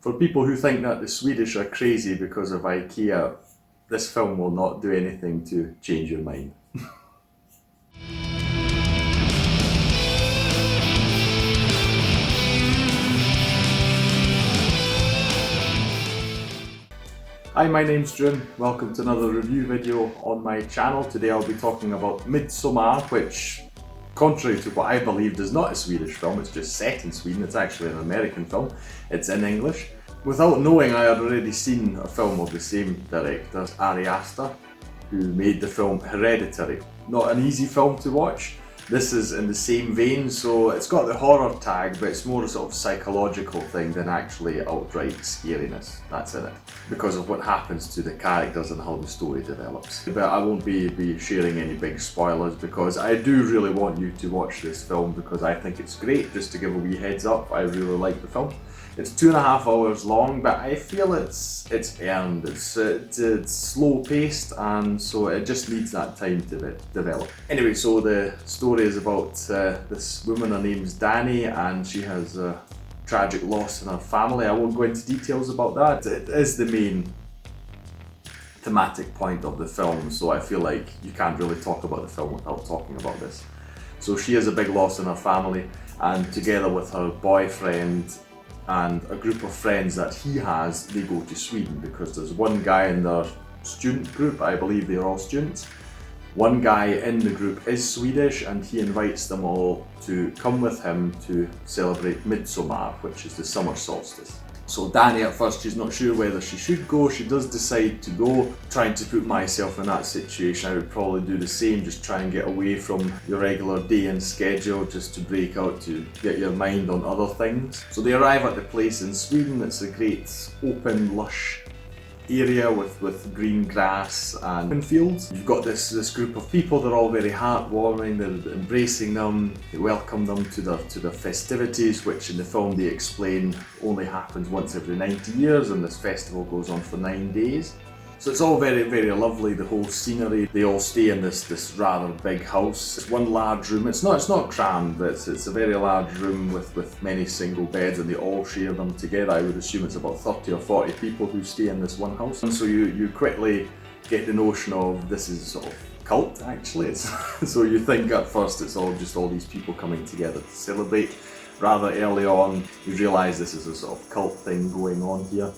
For people who think that the Swedish are crazy because of IKEA, this film will not do anything to change your mind. Hi, my name's June. Welcome to another review video on my channel. Today I'll be talking about Midsommar, which, contrary to what I believed, is not a Swedish film. It's just set in Sweden. It's actually an American film. It's in English. Without knowing, I had already seen a film of the same director, Ari Aster, who made the film Hereditary. Not an easy film to watch. This is in the same vein, so it's got the horror tag, but it's more a sort of psychological thing than actually outright scariness. That's in it, because of what happens to the characters and how the story develops. But I won't be sharing any big spoilers, because I do really want you to watch this film, because I think it's great. Just to give a wee heads up, I really like the film. It's 2.5 hours long, but I feel it's earned. It's slow paced, and so it just needs that time to develop. Anyway, so the story is about this woman. Her name's Dani, and she has a tragic loss in her family. I won't go into details about that. It is the main thematic point of the film, so I feel like you can't really talk about the film without talking about this. So she has a big loss in her family, and together with her boyfriend and a group of friends that he has, they go to Sweden, because there's one guy in their student group, I believe they're all students. One guy in the group is Swedish, and he invites them all to come with him to celebrate Midsommar, which is the summer solstice. So Dani, at first, she's not sure whether she should go. She does decide to go. Trying to put myself in that situation, I would probably do the same. Just try and get away from your regular day and schedule, just to break out, to get your mind on other things. So they arrive at the place in Sweden. It's a great open, lush area with green grass and fields. You've got this group of people. They're all very heartwarming. They're embracing them. They welcome them to their festivities, which in the film they explain only happens once every 90 years, and this festival goes on for 9 days. So it's all very, very lovely, the whole scenery. They all stay in this rather big house. It's one large room. It's not crammed, but it's a very large room with many single beds, and they all share them together. I would assume it's about 30 or 40 people who stay in this one house. And so you quickly get the notion of this is sort of cult, actually. So you think at first it's all these people coming together to celebrate. Rather early on, you realise this is a sort of cult thing going on here,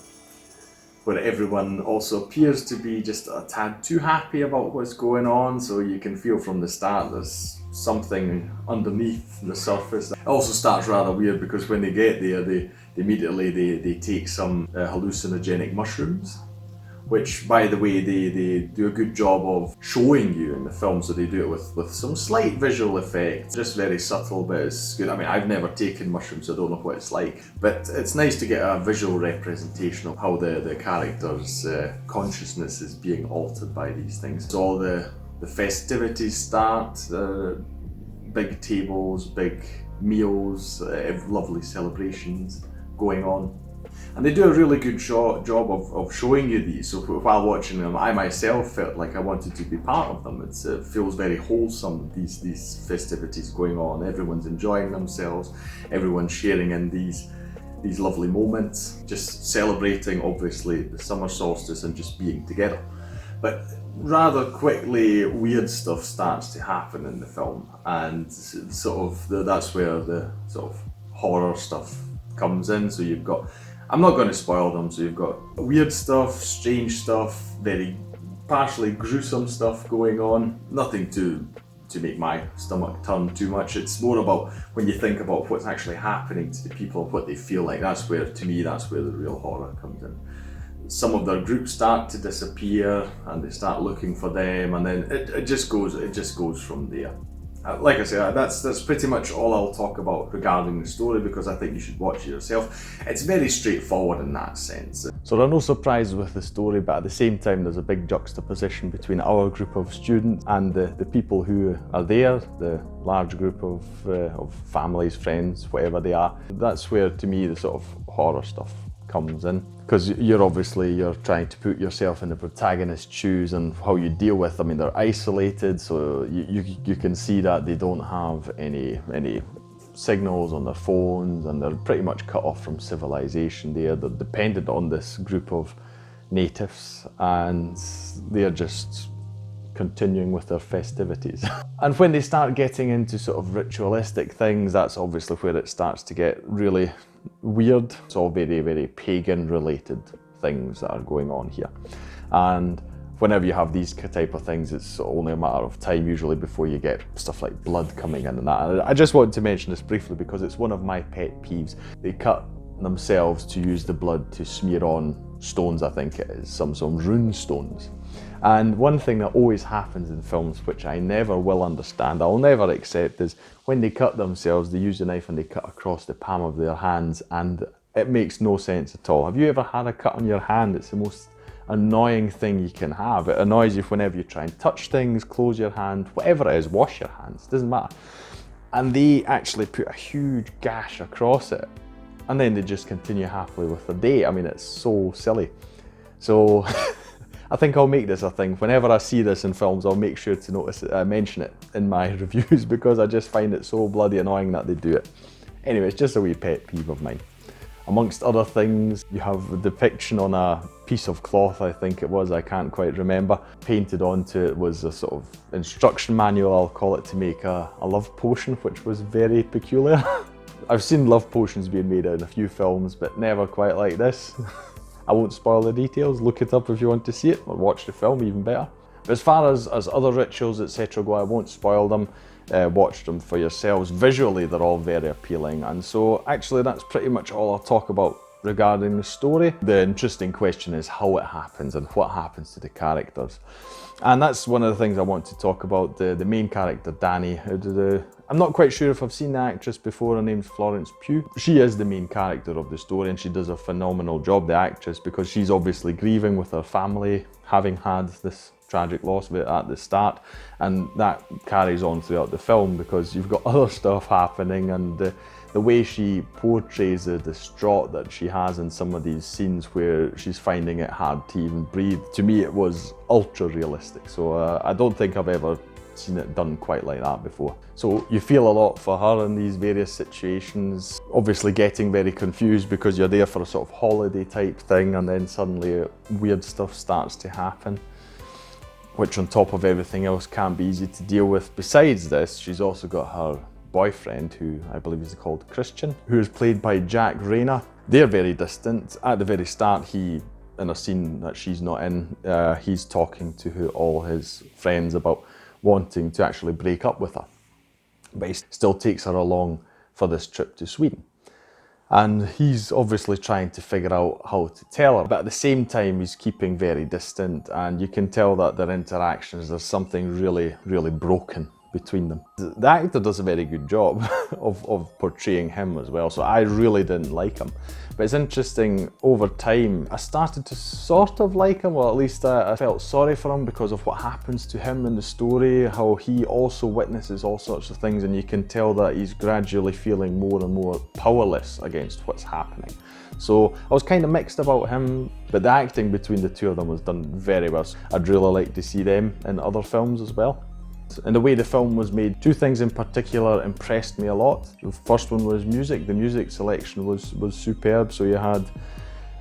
where everyone also appears to be just a tad too happy about what's going on. So you can feel from the start there's something underneath the surface. It also starts rather weird, because when they get there, they immediately take some hallucinogenic mushrooms, which, by the way, they do a good job of showing you in the film. So they do it with some slight visual effects, just very subtle, but it's good. I mean, I've never taken mushrooms, so I don't know what it's like, but it's nice to get a visual representation of how the character's consciousness is being altered by these things. So all the festivities start, big tables, big meals, lovely celebrations going on. And they do a really good job of showing you these. So while watching them, I myself felt like I wanted to be part of them. It feels very wholesome, these festivities going on. Everyone's enjoying themselves. Everyone's sharing in these lovely moments, just celebrating, obviously, the summer solstice and just being together. But rather quickly, weird stuff starts to happen in the film, and that's where the sort of horror stuff comes in. So you've got, I'm not going to spoil them, so you've got weird stuff, strange stuff, very partially gruesome stuff going on. Nothing to make my stomach turn too much. It's more about when you think about what's actually happening to the people, what they feel like. That's where the real horror comes in. Some of their groups start to disappear, and they start looking for them, and then it just goes from there. Like I say, that's pretty much all I'll talk about regarding the story, because I think you should watch it yourself. It's very straightforward in that sense. So there are no surprises with the story, but at the same time there's a big juxtaposition between our group of students and the people who are there, the large group of families, friends, whatever they are. That's where, to me, the sort of horror stuff comes in, because you're trying to put yourself in the protagonist's shoes and how you deal with them. I mean, they're isolated, so you can see that they don't have any signals on their phones, and they're pretty much cut off from civilization there. They're dependent on this group of natives, and they're just continuing with their festivities. And when they start getting into sort of ritualistic things, that's obviously where it starts to get really weird. It's all very, very pagan related things that are going on here. And whenever you have these type of things, it's only a matter of time usually before you get stuff like blood coming in and that. And I just wanted to mention this briefly because it's one of my pet peeves. They cut themselves to use the blood to smear on stones, I think it is, some rune stones. And one thing that always happens in films, which I never will understand, I'll never accept, is when they cut themselves, they use a knife and they cut across the palm of their hands, and it makes no sense at all. Have you ever had a cut on your hand? It's the most annoying thing you can have. It annoys you whenever you try and touch things, close your hand, whatever it is, wash your hands, doesn't matter. And they actually put a huge gash across it, and then they just continue happily with their day. I mean, it's so silly. So I think I'll make this a thing. Whenever I see this in films, I'll make sure to mention it in my reviews because I just find it so bloody annoying that they do it. Anyway, it's just a wee pet peeve of mine. Amongst other things, you have a depiction on a piece of cloth, I think it was, I can't quite remember. Painted onto it was a sort of instruction manual, I'll call it, to make a love potion, which was very peculiar. I've seen love potions being made in a few films, but never quite like this. I won't spoil the details, look it up if you want to see it, or watch the film, even better. But as far as other rituals, etc. go, I won't spoil them. Watch them for yourselves. Visually, they're all very appealing, and so actually that's pretty much all I'll talk about regarding the story. The interesting question is how it happens and what happens to the characters. And that's one of the things I want to talk about, the main character, Danny. I'm not quite sure if I've seen the actress before. Her name's Florence Pugh. She is the main character of the story, and she does a phenomenal job, the actress, because she's obviously grieving with her family, having had this tragic loss of it at the start, and that carries on throughout the film because you've got other stuff happening, and the way she portrays the distraught that she has in some of these scenes where she's finding it hard to even breathe, to me it was ultra realistic. So I don't think I've ever seen it done quite like that before. So you feel a lot for her in these various situations, obviously getting very confused because you're there for a sort of holiday type thing, and then suddenly weird stuff starts to happen, which on top of everything else can be easy to deal with. Besides this, she's also got her boyfriend, who I believe is called Christian, who is played by Jack Rayner. They're very distant. At the very start, in a scene that she's not in, he's talking to all his friends about wanting to actually break up with her. But he still takes her along for this trip to Sweden. And he's obviously trying to figure out how to tell her, but at the same time he's keeping very distant, and you can tell that their interactions, there's something really, really broken between them. The actor does a very good job of portraying him as well, so I really didn't like him. But it's interesting, over time I started to sort of like him, or at least I felt sorry for him because of what happens to him in the story, how he also witnesses all sorts of things, and you can tell that he's gradually feeling more and more powerless against what's happening. So I was kind of mixed about him, but the acting between the two of them was done very well. So I'd really like to see them in other films as well. And the way the film was made, two things in particular impressed me a lot. The first one was music. The music selection was superb. So you had,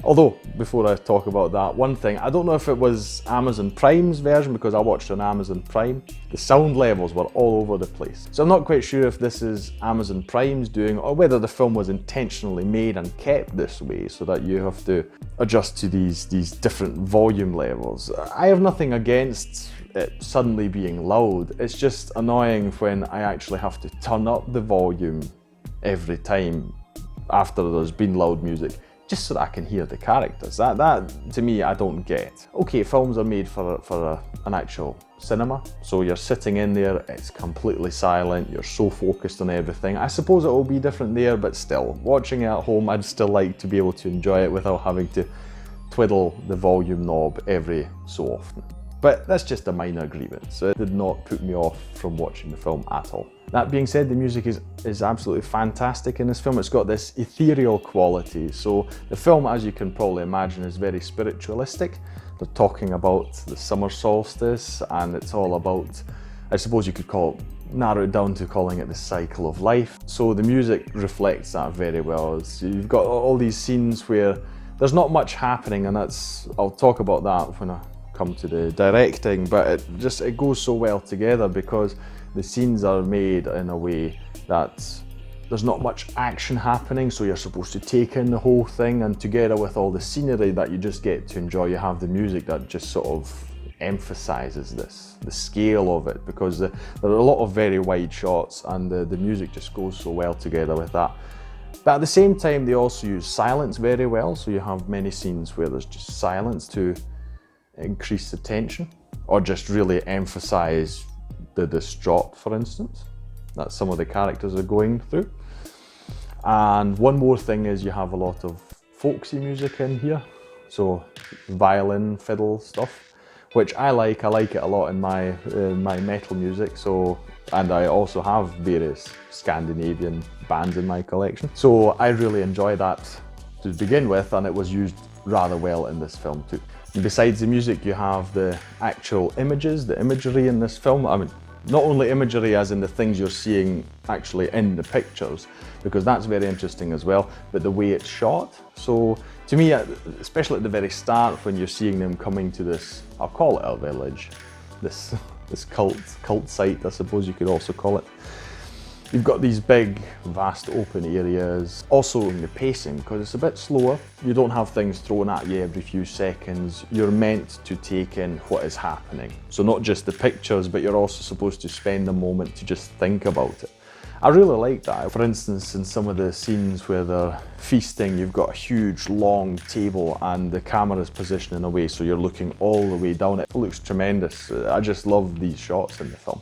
although before I talk about that, one thing, I don't know if it was Amazon Prime's version, because I watched on Amazon Prime, the sound levels were all over the place. So I'm not quite sure if this is Amazon Prime's doing, or whether the film was intentionally made and kept this way so that you have to adjust to these different volume levels. I have nothing against it suddenly being loud. It's just annoying when I actually have to turn up the volume every time after there's been loud music, just so that I can hear the characters. That to me, I don't get. Okay, films are made for an actual cinema, so you're sitting in there, it's completely silent, you're so focused on everything. I suppose it will be different there, but still, watching it at home, I'd still like to be able to enjoy it without having to twiddle the volume knob every so often. But that's just a minor grievance, so it did not put me off from watching the film at all. That being said, the music is absolutely fantastic in this film. It's got this ethereal quality. So the film, as you can probably imagine, is very spiritualistic. They're talking about the summer solstice, and it's all about, I suppose you could call it narrow it down to calling it the cycle of life. So the music reflects that very well. You've got all these scenes where there's not much happening, and I'll talk about that when I come to the directing, but it goes so well together because the scenes are made in a way that there's not much action happening, so you're supposed to take in the whole thing, and together with all the scenery that you just get to enjoy, you have the music that just sort of emphasizes the scale of it, because there are a lot of very wide shots, and the music just goes so well together with that. But at the same time, they also use silence very well, so you have many scenes where there's just silence to increase the tension, or just really emphasize the distraught, for instance, that some of the characters are going through. And one more thing is you have a lot of folksy music in here, so violin, fiddle stuff, which I like it a lot in my metal music. So, and I also have various Scandinavian bands in my collection, so I really enjoy that to begin with, and it was used rather well in this film too. And besides the music, you have the actual images, the imagery in this film. I mean, not only imagery as in the things you're seeing actually in the pictures, because that's very interesting as well, but the way it's shot. So to me, especially at the very start, when you're seeing them coming to this, I'll call it a village, this cult site, I suppose you could also call it. You've got these big, vast open areas. Also in the pacing, because it's a bit slower. You don't have things thrown at you every few seconds. You're meant to take in what is happening. So not just the pictures, but you're also supposed to spend a moment to just think about it. I really like that. For instance, in some of the scenes where they're feasting, you've got a huge, long table, and the camera's positioned in a way so you're looking all the way down. It looks tremendous. I just love these shots in the film.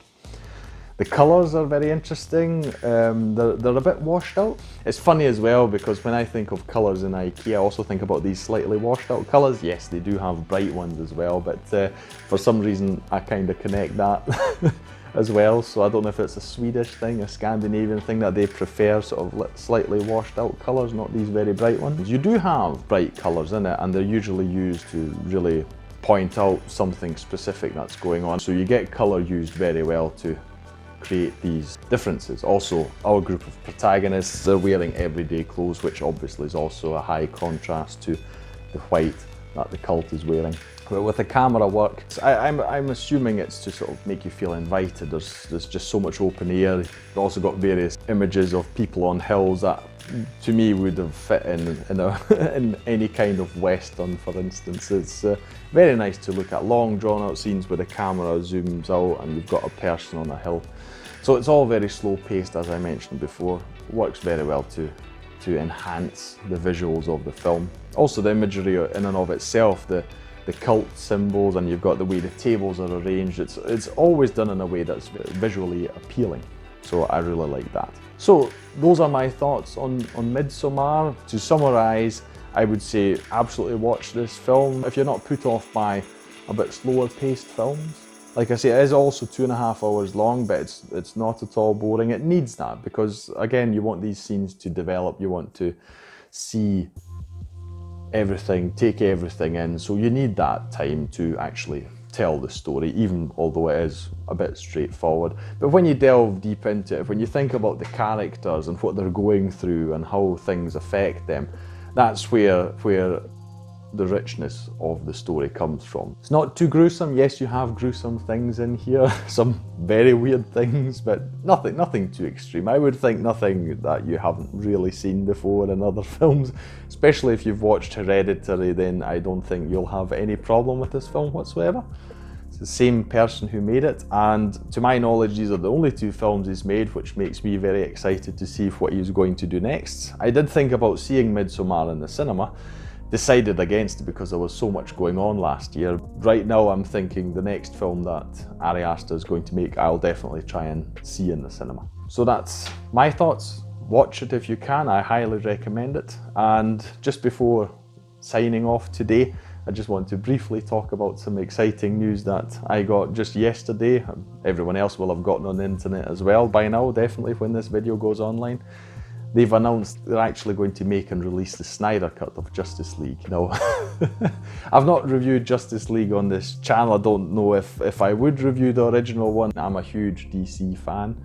The colours are very interesting. They're a bit washed out. It's funny as well, because when I think of colours in IKEA, I also think about these slightly washed out colours. Yes, they do have bright ones as well, but for some reason I kind of connect that as well. So I don't know if it's a Swedish thing, a Scandinavian thing, that they prefer sort of slightly washed out colours, not these very bright ones. You do have bright colours in it, and they're usually used to really point out something specific that's going on. So you get colour used very well to create these differences. Also, our group of protagonists, they're wearing everyday clothes, which obviously is also a high contrast to the white that the cult is wearing. But with the camera work, I'm assuming it's to sort of make you feel invited. There's just so much open air. You've also got various images of people on hills that, to me, would have fit in any kind of western, for instance. It's very nice to look at. Long drawn out scenes where the camera zooms out and you've got a person on a hill. So it's all very slow paced, as I mentioned before. Works very well to enhance the visuals of the film. Also the imagery in and of itself, the cult symbols, and you've got the way the tables are arranged. It's always done in a way that's visually appealing. So I really like that. So those are my thoughts on Midsommar. To summarise, I would say absolutely watch this film. If you're not put off by a bit slower paced films, like I say, it is also 2.5 hours long, but it's not at all boring. It needs that because, again, you want these scenes to develop. You want to see everything, take everything in. So you need that time to actually tell the story, even although it is a bit straightforward. But when you delve deep into it, when you think about the characters and what they're going through and how things affect them, that's where the richness of the story comes from. It's not too gruesome. Yes, you have gruesome things in here, some very weird things, but nothing too extreme. I would think nothing that you haven't really seen before in other films, especially if you've watched Hereditary. Then I don't think you'll have any problem with this film whatsoever. It's the same person who made it, and to my knowledge, these are the only 2 films he's made, which makes me very excited to see what he's going to do next. I did think about seeing Midsommar in the cinema, decided against it because there was so much going on last year. Right now I'm thinking the next film that Ari Aster is going to make, I'll definitely try and see in the cinema. So that's my thoughts. Watch it if you can, I highly recommend it. And just before signing off today, I just want to briefly talk about some exciting news that I got just yesterday. Everyone else will have gotten on the internet as well by now, definitely, when this video goes online. they've announced they're actually going to make and release the Snyder Cut of Justice League. Now, I've not reviewed Justice League on this channel. I don't know if I would review the original one. I'm a huge DC fan.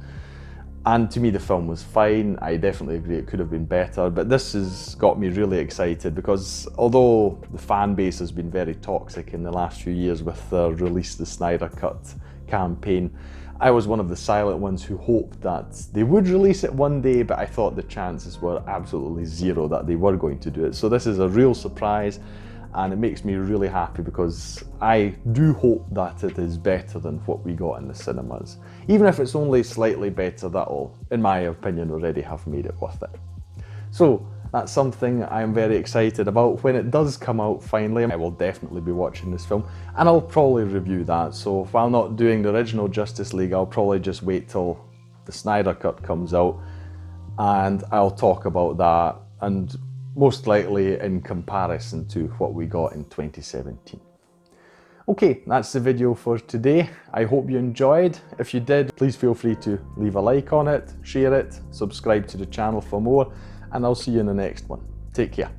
And to me, the film was fine. I definitely agree it could have been better, but this has got me really excited because although the fan base has been very toxic in the last few years with the Release the Snyder Cut campaign, I was one of the silent ones who hoped that they would release it one day, but I thought the chances were absolutely zero that they were going to do it. So this is a real surprise, and it makes me really happy because I do hope that it is better than what we got in the cinemas. Even if it's only slightly better, that'll, in my opinion, already have made it worth it. So that's something I'm very excited about. When it does come out finally, I will definitely be watching this film, and I'll probably review that. So while not doing the original Justice League, I'll probably just wait till the Snyder Cut comes out, and I'll talk about that, and most likely in comparison to what we got in 2017. Okay, that's the video for today. I hope you enjoyed. If you did, please feel free to leave a like on it, share it, subscribe to the channel for more, and I'll see you in the next one. Take care.